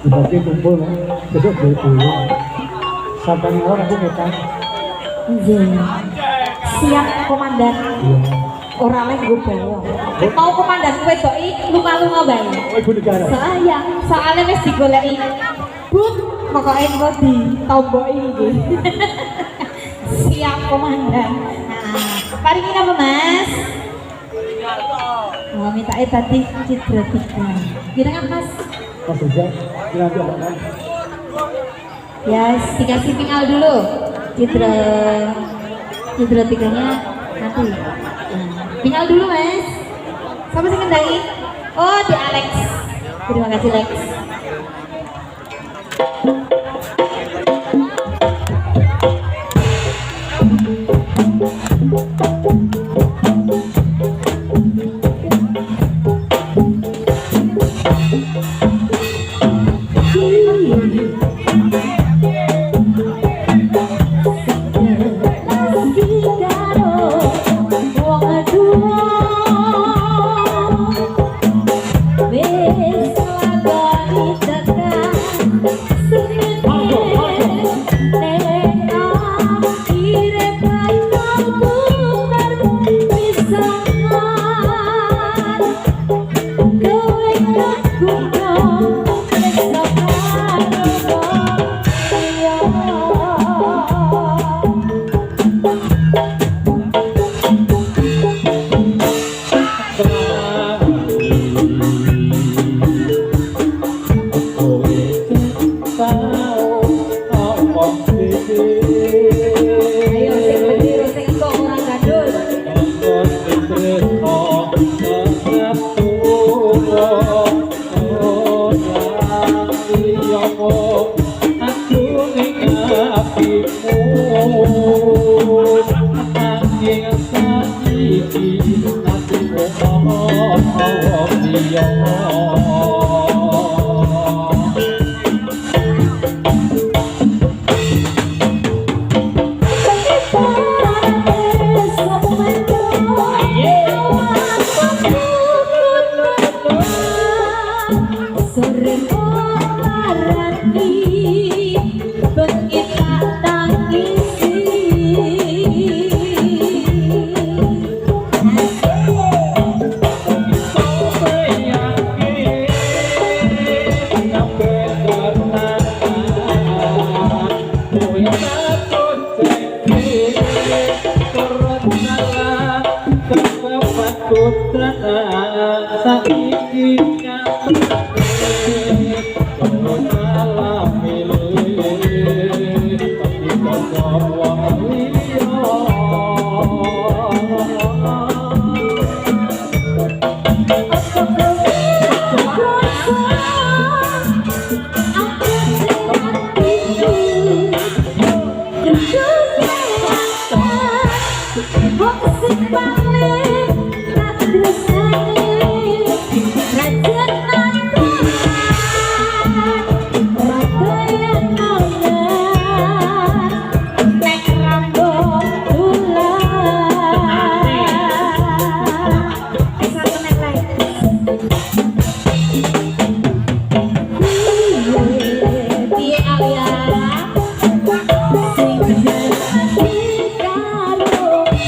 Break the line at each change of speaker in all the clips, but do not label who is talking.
Dibagi kumpul besok dulu sampai ngawur aku kita
siap komandan orang lain gue bawa mau komandan gue doi lunga-lunga bayi
ibu negara
sayang soalnya wis digoleki bun pokoknya gue di tombok ini siap komandan. Nah paling ini apa mas? Oh minta tadi Citra 3 kira kan mas?
Mas Ujang nanti apa kan?
Ya dikasih tinggal dulu Citra 3-nya nanti tinggal dulu mas. Siapa sih ngendai? Oh di Alex. Terima kasih Lex.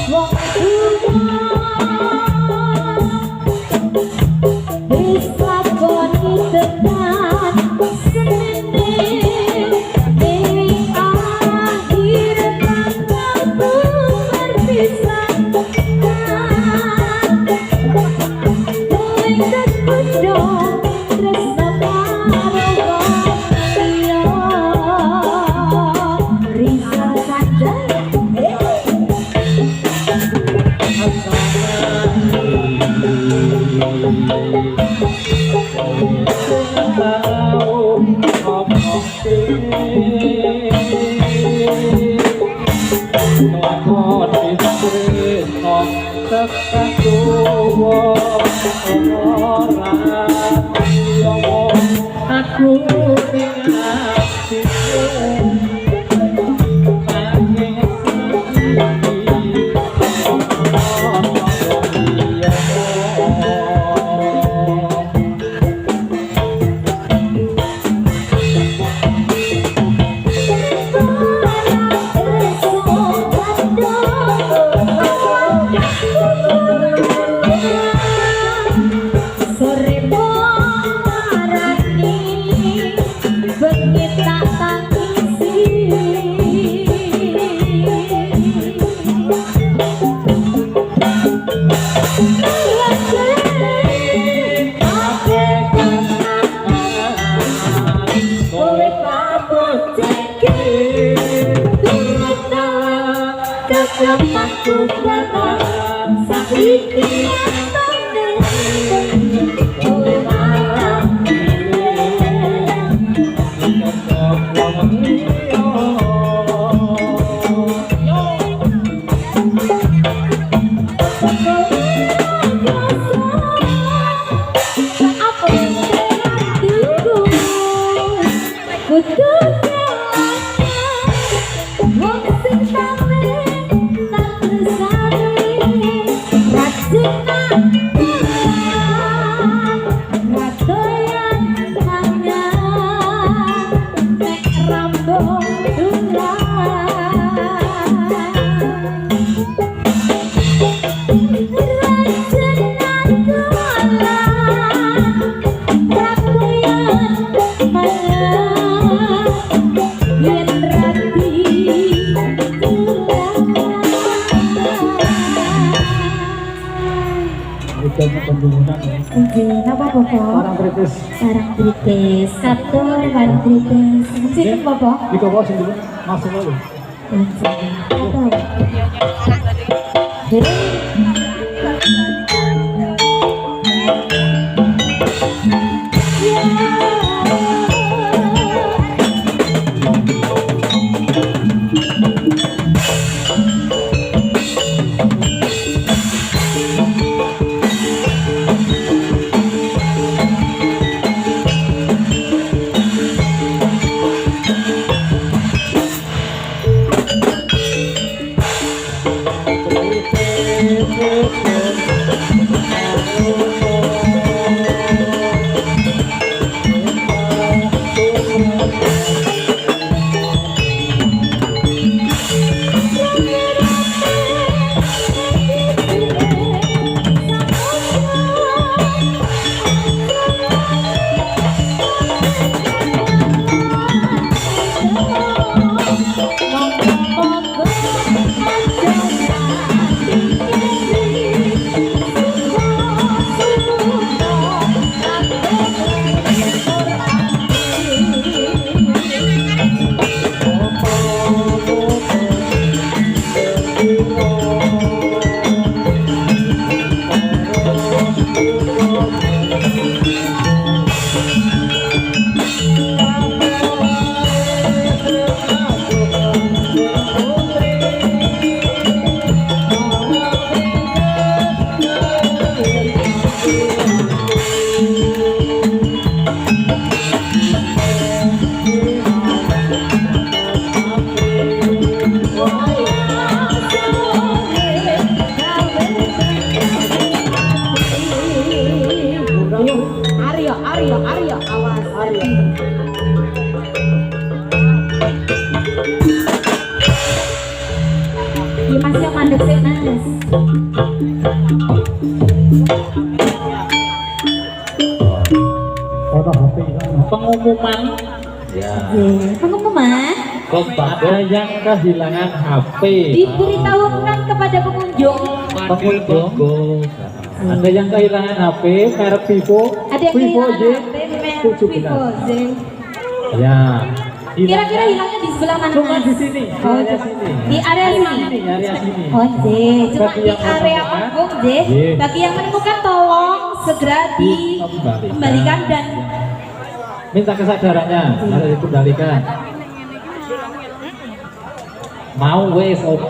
Wong
Lakon ditresno tekan tuwa ora yowo aku ning atiku nanging
Napa Bobo?
Orang kritis.
Sarang kritis, satu barang kritis. Sini Bobo.
Di kau sendiri masuk lalu.
Aryo, awas. Iya mas yang mandek sih mas.
Foto HP
Pengumuman ya.
Pengumuman
Kepada yang kehilangan HP
diberitahukan kepada pengunjung.
pengunjung ada yang kehilangan HP merek Vivo
Ada yang
Vivo
kehilangan
J
HP
17 ya
Kira-kira hilangnya di sebelah mana
cuma
mas?
di sini
Oh,
area sini
di area sini.
area sini
Oh J, cuma
Bagi
di
yang
area
menemukan,
panggung J.
J.
Bagi yang menemukan tolong segera dikembalikan dan
minta kesadarannya harus dikembalikan mau wes opo